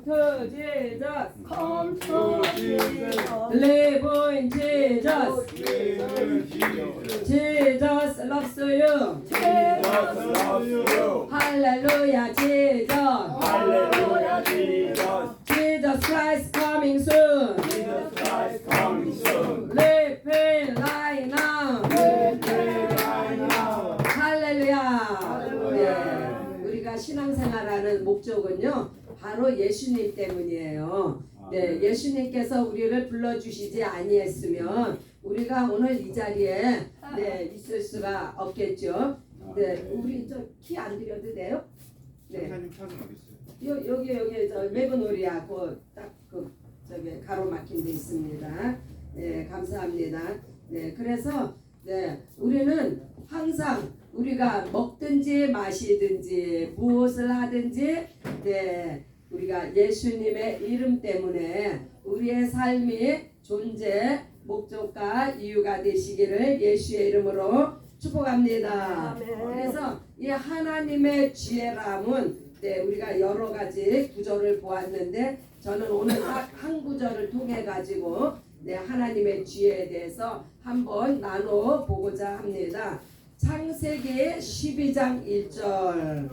Come to Jesus. Come to Jesus. Live in Jesus. Jesus loves you. Hallelujah, Jesus. Hallelujah, Jesus. Jesus Christ coming soon. Jesus Christ coming soon. Live in right now. 할렐루야. 네, 우리가 신앙생활하는 목적은요, 바로 예수님 때문이에요. 네, 예수님께서 우리를 불러주시지 아니했으면 우리가 오늘 이 자리에 네, 있을 수가 없겠죠. 네, 우리 저 키 안 드려도 돼요? 네. 여기 저 매그놀리아 그딱그 저기 가로막힌 데 있습니다. 네, 감사합니다. 네, 그래서 네, 우리는 항상 우리가 먹든지 마시든지 무엇을 하든지 네, 우리가 예수님의 이름 때문에 우리의 삶이 존재, 목적과 이유가 되시기를 예수의 이름으로 축복합니다. 그래서 이 하나님의 지혜람은 네, 우리가 여러 가지 구절을 보았는데 저는 오늘 딱 한 구절을 통해 가지고 네, 하나님의 지혜에 대해서 한번 나눠 보고자 합니다. 창세기 12장 1절.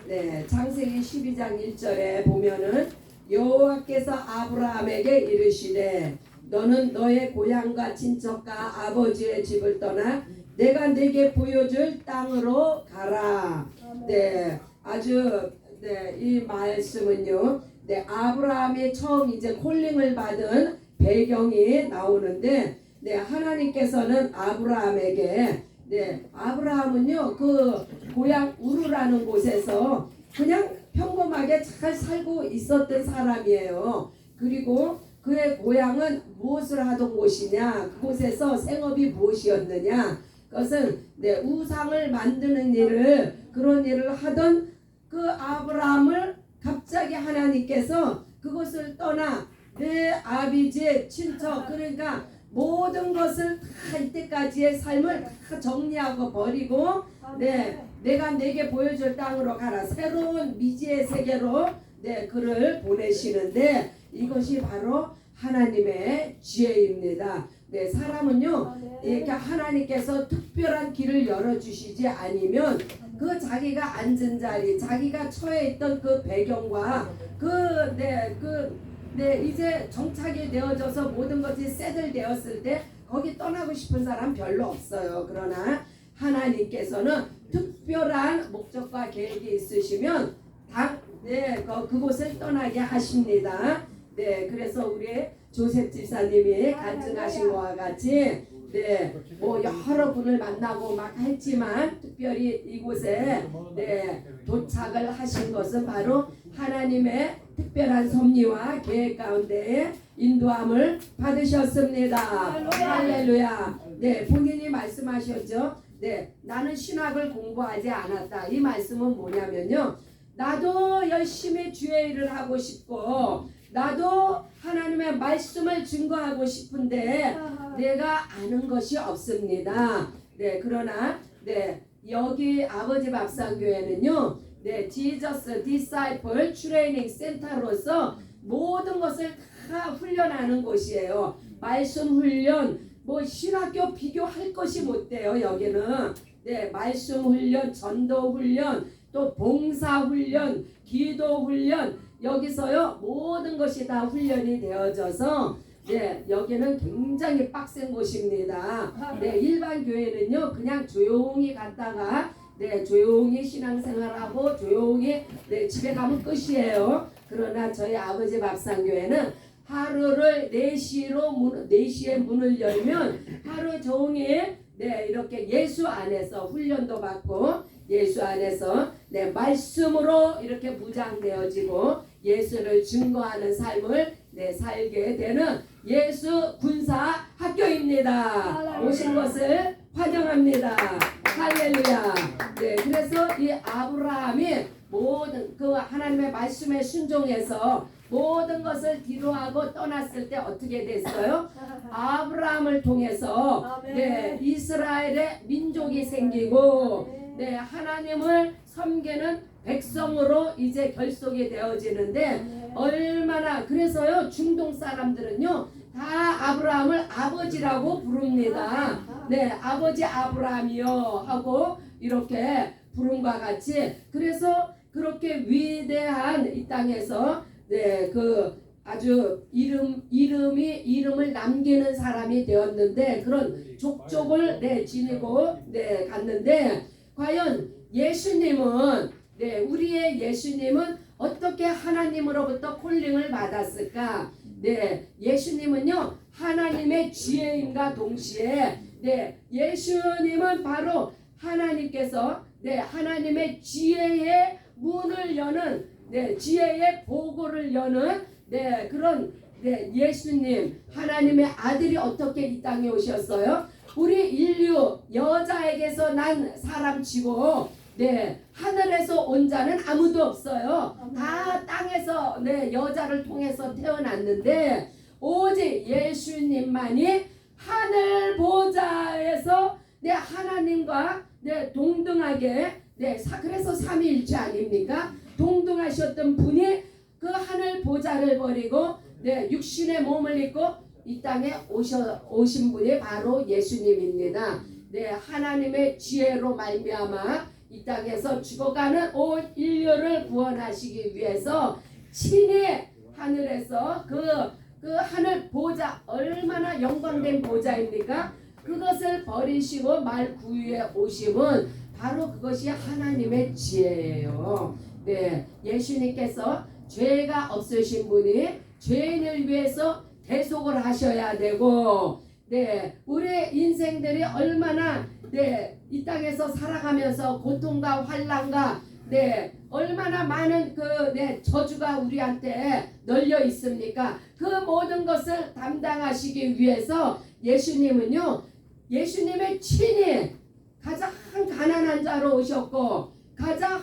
네, 창세기 12장 1절에 보면은 여호와께서 아브라함에게 이르시되 너는 너의 고향과 친척과 아버지의 집을 떠나 내가 네게 보여줄 땅으로 가라. 네, 아주 네, 이 말씀은요. 네, 아브라함이 처음 이제 콜링을 받은 배경이 나오는데 네, 하나님께서는 아브라함에게 네, 아브라함은요 그 고향 우르라는 곳에서 그냥 평범하게 잘 살고 있었던 사람이에요. 그리고 그의 고향은 무엇을 하던 곳이냐, 그곳에서 생업이 무엇이었느냐, 그것은 네, 우상을 만드는 일을 그런 일을 하던 그 아브라함을 갑자기 하나님께서 그곳을 떠나 내 아비지의 친척 그러니까 모든 것을 다 이때까지의 삶을 다 정리하고 버리고 네, 내가 내게 보여줄 땅으로 가라. 새로운 미지의 세계로 네, 그를 보내시는데 이것이 바로 하나님의 지혜입니다. 네, 사람은요 이렇게 하나님께서 특별한 길을 열어주시지 않으면 그 자기가 앉은 자리, 자기가 처해 있던 그 배경과 이제 정착이 되어져서 모든 것이 세틀되었을 때 거기 떠나고 싶은 사람 별로 없어요. 그러나 하나님께서는 특별한 목적과 계획이 있으시면 그곳을 떠나게 하십니다. 네, 그래서 우리 조셉 집사님이 간증하신 것과 같이 네, 뭐 여러 분을 만나고 막 했지만 특별히 이곳에 네, 도착을 하신 것은 바로 하나님의 특별한 섭리와 계획 가운데에 인도함을 받으셨습니다. 할렐루야. 네, 본인이 말씀하셨죠. 네, 나는 신학을 공부하지 않았다. 이 말씀은 뭐냐면요. 나도 열심히 주의 일을 하고 싶고 나도 하나님의 말씀을 증거하고 싶은데 내가 아는 것이 없습니다. 네, 그러나 네, 여기 아버지 밥상교회는요. 네, 지저스 디사이플 트레이닝 센터로서 모든 것을 다 훈련하는 곳이에요. 말씀 훈련, 뭐 신학교 비교할 것이 못 돼요. 여기는 네, 말씀 훈련, 전도 훈련, 또 봉사 훈련, 기도 훈련 여기서요 모든 것이 다 훈련이 되어져서 네, 여기는 굉장히 빡센 곳입니다. 네, 일반 교회는요 그냥 조용히 갔다가 네, 조용히 신앙생활하고 조용히 네, 집에 가면 끝이에요. 그러나 저희 아버지 밥상교회는 하루를 4시에 문을 열면 하루 종일 네, 이렇게 예수 안에서 훈련도 받고 예수 안에서 네, 말씀으로 이렇게 무장되어지고 예수를 증거하는 삶을 네, 살게 되는 예수 군사 학교입니다. 오신 것을 환영합니다. 할렐루야. 네, 그래서 이 아브라함이 모든 그 하나님의 말씀에 순종해서 모든 것을 뒤로하고 떠났을 때 어떻게 됐어요? 아브라함을 통해서 네, 이스라엘의 민족이 생기고 네, 하나님을 섬기는 백성으로 이제 결속이 되어지는데 얼마나 그래서요 중동 사람들은요 다 아브라함을 아버지라고 부릅니다. 네, 아버지 아브라함이요 하고 이렇게 부름과 같이 그래서 그렇게 위대한 이 땅에서 네, 그 아주 이름을 남기는 사람이 되었는데 그런 족족을 네, 지니고 네, 갔는데 과연 예수님은 네, 우리의 예수님은 어떻게 하나님으로부터 콜링을 받았을까? 네, 예수님은요 하나님의 지혜인과 동시에 네, 예수님은 바로 하나님께서 네, 하나님의 지혜의 문을 여는 네, 지혜의 보고를 여는 네, 그런 네, 예수님 하나님의 아들이 어떻게 이 땅에 오셨어요? 우리 인류 여자에게서 난 사람치고 네, 하늘에서 온 자는 아무도 없어요. 다 땅에서 네, 여자를 통해서 태어났는데 오직 예수님만이 하늘 보좌에서 네, 하나님과 네, 동등하게 네, 그래서 삼위일체 아닙니까? 동등하셨던 분이 그 하늘 보좌를 버리고 네, 육신의 몸을 입고 이 땅에 오신 분이 바로 예수님입니다. 네, 하나님의 지혜로 말미암아 이 땅에서 죽어가는 온 인류를 구원하시기 위해서 친히 하늘에서 그 하늘 보좌 얼마나 영광된 보좌입니까? 그것을 버리시고 말 구유에 오심은 바로 그것이 하나님의 지혜예요. 네, 예수님께서 죄가 없으신 분이 죄인을 위해서 대속을 하셔야 되고, 네, 우리의 인생들이 얼마나 네, 이 땅에서 살아가면서 고통과 환난과 네, 얼마나 많은 네, 저주가 우리한테 널려 있습니까? 그 모든 것을 담당하시기 위해서 예수님은요, 예수님의 친히 가장 가난한 자로 오셨고 가장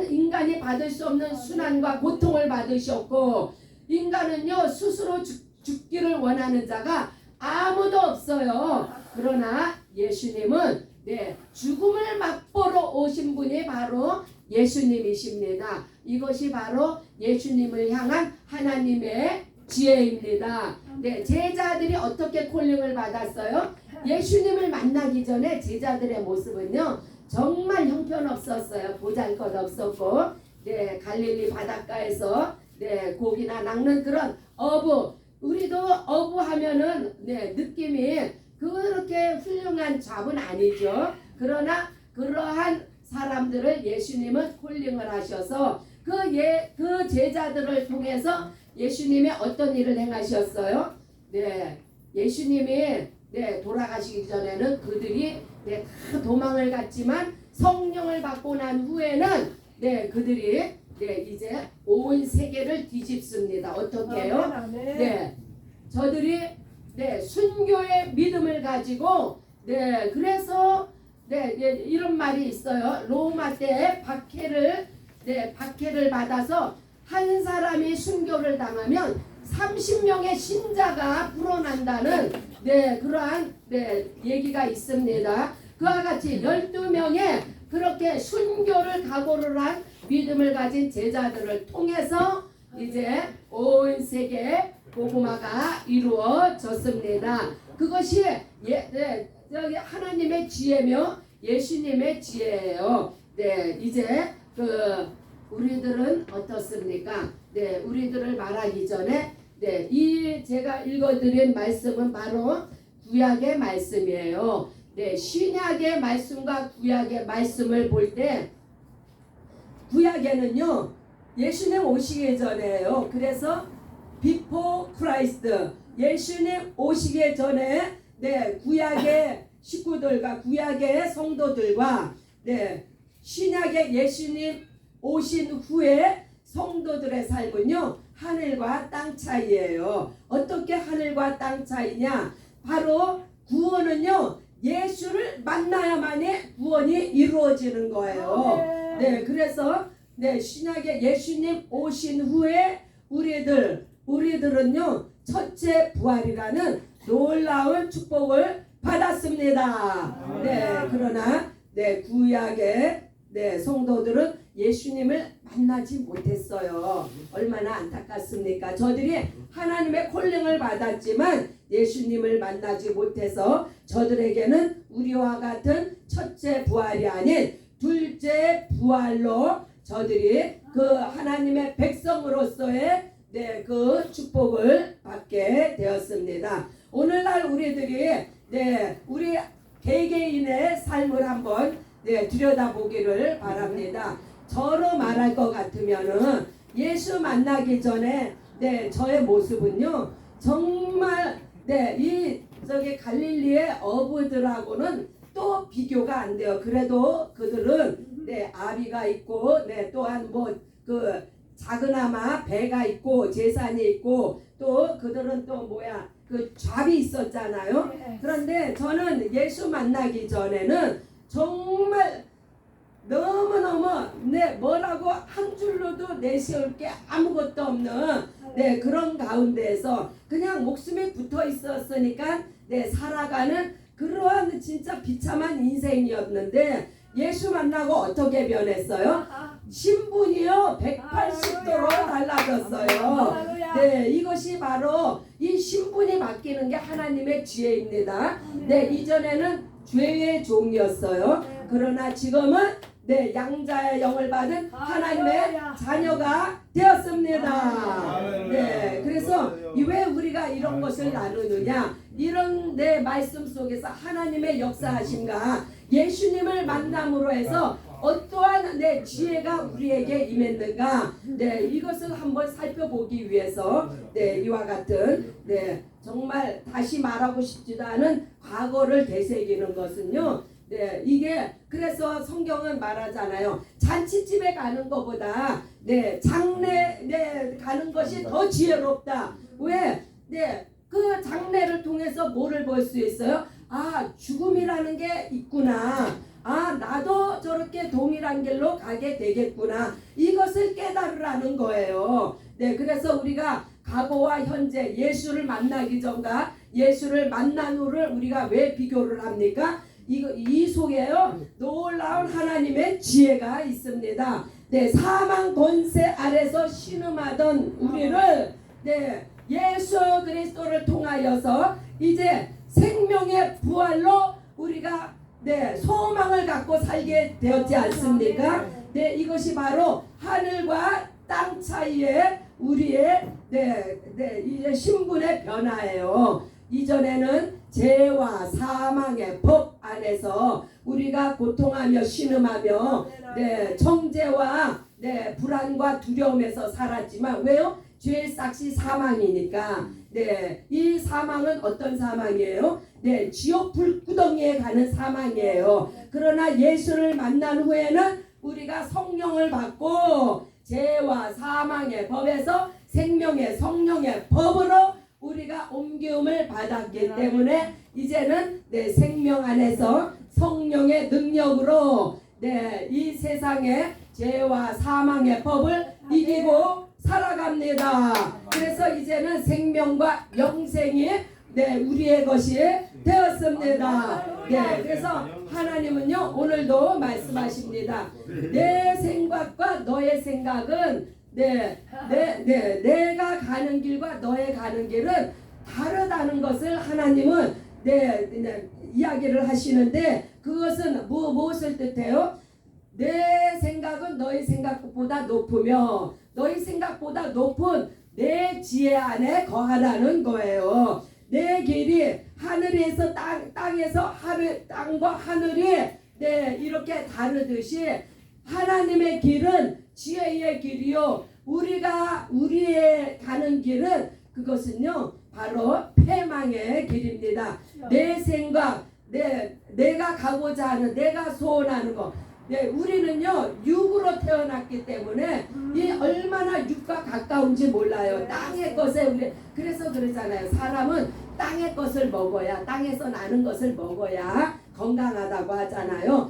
인간이 받을 수 없는 순환과 고통을 받으셨고 인간은요 스스로 죽기를 원하는 자가 아무도 없어요. 그러나 예수님은 네, 죽음을 맛보러 오신 분이 바로 예수님이십니다. 이것이 바로 예수님을 향한 하나님의 지혜입니다. 네, 제자들이 어떻게 콜링을 받았어요? 예수님을 만나기 전에 제자들의 모습은요 정말 형편없었어요. 보잘것없었고 네, 갈릴리 바닷가에서 네, 고기나 낚는 그런 어부, 우리도 어부 하면은 네, 느낌이 그렇게 훌륭한 잡은 아니죠. 그러나 그러한 사람들을 예수님은 콜링을 하셔서 그 제자들을 통해서 예수님이 어떤 일을 행하셨어요? 네, 예수님이 네, 돌아가시기 전에는 그들이 네, 다 도망을 갔지만 성령을 받고 난 후에는 네, 그들이 네, 이제 온 세계를 뒤집습니다. 어떻게 해요? 네, 저들이 네, 순교의 믿음을 가지고 네, 그래서 네, 이런 말이 있어요. 로마 때 박해를 받아서 한 사람이 순교를 당하면 30명의 신자가 불어난다는 네, 그러한 네, 얘기가 있습니다. 그와 같이 12명의 그렇게 순교를 각오를 한 믿음을 가진 제자들을 통해서 이제 온 세계 복음화가 이루어졌습니다. 그것이 저기 하나님의 지혜며 예수님의 지혜예요. 네, 이제 우리들은 어떻습니까? 네, 우리들을 말하기 전에 네, 이 제가 읽어드린 말씀은 바로 구약의 말씀이에요. 네, 신약의 말씀과 구약의 말씀을 볼 때 구약에는요 예수님 오시기 전에요. 그래서 before Christ, 예수님 오시기 전에 네, 구약의 식구들과 구약의 성도들과 네, 신약의 예수님 오신 후에 성도들의 삶은요 하늘과 땅 차이예요. 어떻게 하늘과 땅 차이냐? 바로 구원은요 예수를 만나야만이 구원이 이루어지는 거예요. 네, 그래서 네, 신약의 예수님 오신 후에 우리들은요 첫째 부활이라는 놀라운 축복을 받았습니다. 네, 그러나 네, 구약의 네, 성도들은 예수님을 만나지 못했어요. 얼마나 안타깝습니까? 저들이 하나님의 콜링을 받았지만 예수님을 만나지 못해서 저들에게는 우리와 같은 첫째 부활이 아닌 둘째 부활로 저들이 그 하나님의 백성으로서의 네, 그 축복을 받게 되었습니다. 오늘날 우리들이 네, 우리 개개인의 삶을 한번 네, 들여다보기를 바랍니다. 저로 말할 것 같으면은 예수 만나기 전에 네, 저의 모습은요 정말 네, 이 저기 갈릴리의 어부들하고는 또 비교가 안 돼요. 그래도 그들은 네, 아비가 있고 네, 또한 뭐 그 작은아마 배가 있고 제산이 있고 또 그들은 또 뭐야 그 잡이 있었잖아요. 그런데 저는 예수 만나기 전에는 정말 너무너무 네 뭐라고 한 줄로도 내세울 게 아무것도 없는 네 그런 가운데에서 그냥 목숨이 붙어 있었으니까 네 살아가는 그러한 진짜 비참한 인생이었는데 예수 만나고 어떻게 변했어요? 신분이요 180도로 달라졌어요. 네, 이것이 바로 이 신분이 바뀌는 게 하나님의 지혜입니다. 네, 이전에는 죄의 종이었어요. 그러나 지금은 네, 양자의 영을 받은 하나님의 자녀가 되었습니다. 네, 그래서 왜 우리가 이런 것을 나누느냐? 이런 내 말씀 속에서 하나님의 역사하심과 예수님을 만남으로 해서 어떠한 내 지혜가 우리에게 임했는가? 네, 이것을 한번 살펴보기 위해서 네, 이와 같은 네, 정말 다시 말하고 싶지도 않은 과거를 되새기는 것은요. 네, 이게 그래서 성경은 말하잖아요. 잔치집에 가는 것보다 네, 장례 네, 가는 것이 더 지혜롭다. 왜? 네, 그 장례를 통해서 뭐를 볼 수 있어요? 아, 죽음이라는 게 있구나. 아, 나도 저렇게 동일한 길로 가게 되겠구나. 이것을 깨달으라는 거예요. 네, 그래서 우리가 과거와 현재 예수를 만나기 전과 예수를 만난 후를 우리가 왜 비교를 합니까? 이 속에요 놀라운 하나님의 지혜가 있습니다. 네, 사망 권세 아래서 신음하던 우리를 네, 예수 그리스도를 통하여서 이제 생명의 부활로 우리가 네, 소망을 갖고 살게 되었지 않습니까? 네, 이것이 바로 하늘과 땅 사이에 우리의 이제 신분의 변화예요. 이전에는 죄와 사망의 법 안에서 우리가 고통하며 신음하며 청제와 불안과 두려움에서 살았지만 왜요? 죄의 삭시 사망이니까. 이 사망은 어떤 사망이에요? 지옥 불구덩이에 가는 사망이에요. 그러나 예수를 만난 후에는 우리가 성령을 받고 죄와 사망의 법에서 생명의 성령의 법으로 우리가 옮김을 받았기 때문에 이제는 생명 안에서 성령의 능력으로 이 세상의 죄와 사망의 법을 이기고 살아갑니다. 그래서 이제는 생명과 영생이 우리의 것이 되었습니다. 그래서 하나님은요 오늘도 말씀하십니다. 내 생각과 너의 생각은 내가 가는 길과 너의 가는 길은 다르다는 것을 하나님은 이야기를 하시는데 그것은 무엇을 뜻해요? 내 생각은 너희 생각보다 높으며 너희 생각보다 높은 내 지혜 안에 거하라는 거예요. 내 길이 하늘에서 땅에서 땅과 하늘이 이렇게 다르듯이 하나님의 길은 지혜의 길이요. 우리의 가는 길은 그것은요 바로 패망의 길입니다. 내 생각, 내가 가고자 하는, 내가 소원하는 것. 우리는요 육으로 태어났기 때문에 이 얼마나 육과 가까운지 몰라요. 땅의 것에 그래서 그러잖아요. 사람은 땅의 것을 먹어야, 땅에서 나는 것을 먹어야 건강하다고 하잖아요.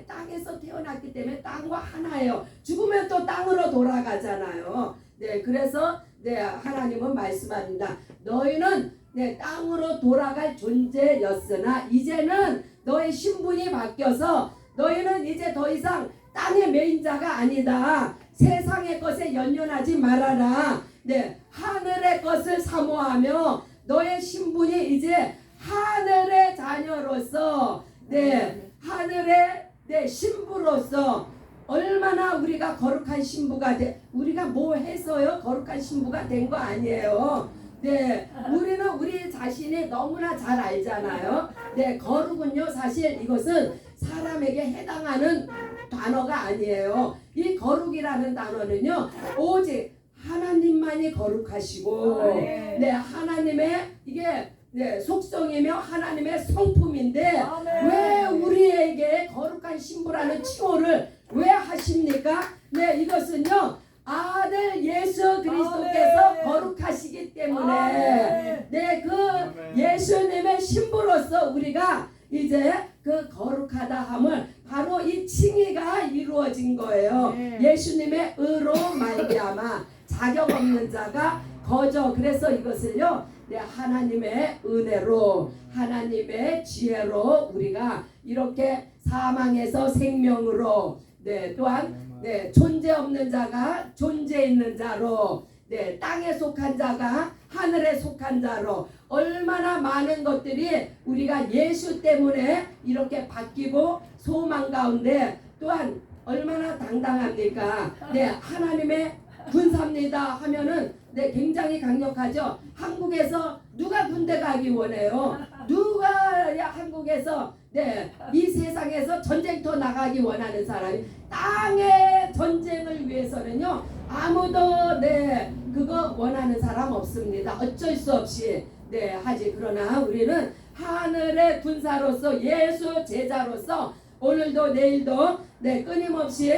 땅에서 태어났기 때문에 땅과 하나예요. 죽으면 또 땅으로 돌아가잖아요. 그래서 하나님은 말씀합니다. 너희는 땅으로 돌아갈 존재였으나 이제는 너의 신분이 바뀌어서 너희는 이제 더 이상 땅의 매인자가 아니다. 세상의 것에 연연하지 말아라. 네, 하늘의 것을 사모하며 너의 신분이 이제 하늘의 자녀로서 하늘의 신부로서 얼마나 우리가 거룩한 신부가 우리가 뭐 해서요 거룩한 신부가 된 거 아니에요. 우리는 우리 자신이 너무나 잘 알잖아요. 거룩은요 사실 이것은 사람에게 해당하는 단어가 아니에요. 이 거룩이라는 단어는요 오직 하나님만이 거룩하시고 하나님의 이게 속성이며 하나님의 성품인데 왜 우리에게 거룩한 신부라는 칭호를 왜 하십니까? 이것은요 아들 예수 그리스도께서 거룩하시기 때문에 그 예수님의 신부로서 우리가 이제 그 거룩하다 함을 바로 이 칭의가 이루어진 거예요. 예수님의 의로 말미암아 자격 없는 자가 거저. 그래서 이것을요 하나님의 은혜로 하나님의 지혜로 우리가 이렇게 사망에서 생명으로 또한 존재 없는 자가 존재 있는 자로 땅에 속한 자가 하늘에 속한 자로 얼마나 많은 것들이 우리가 예수 때문에 이렇게 바뀌고 소망 가운데 또한 얼마나 당당합니까? 하나님의 군사입니다 하면은 굉장히 강력하죠. 한국에서 누가 군대 가기 원해요? 누가 한국에서 이 세상에서 전쟁터 나가기 원하는 사람이 땅의 전쟁을 위해서는요 아무도 그거 원하는 사람 없습니다. 어쩔 수 없이 하지. 그러나 우리는 하늘의 군사로서 예수 제자로서 오늘도 내일도 끊임없이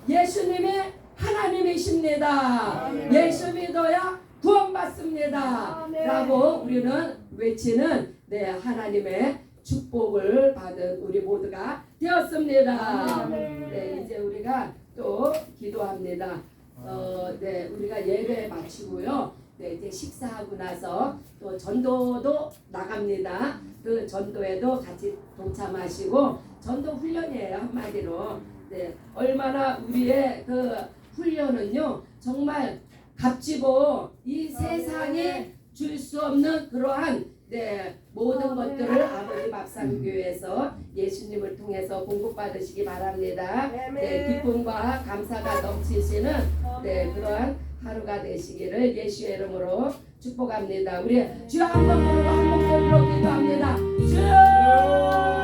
예수님이 하나님이십니다. 예수 믿어야 구원받습니다. 라고 우리는 외치는 하나님의 축복을 받은 우리 모두가 되었습니다. 이제 우리가 또 기도합니다. 우리가 예배 마치고요. 이제 식사하고 나서 또 전도도 나갑니다. 그 전도에도 같이 동참하시고 전도 훈련이에요 한마디로. 얼마나 우리의 그 훈련은요 정말 값지고 이 세상에 줄 수 없는 그러한 모든 것들을 아버지 밥상교회에서 예수님을 통해서 공급받으시기 바랍니다. 기쁨과 감사가 넘치시는 그러한 하루가 되시기를 예수의 이름으로 축복합니다. 우리 주여 한 번 부르고 한 목소리로 기도합니다. 주여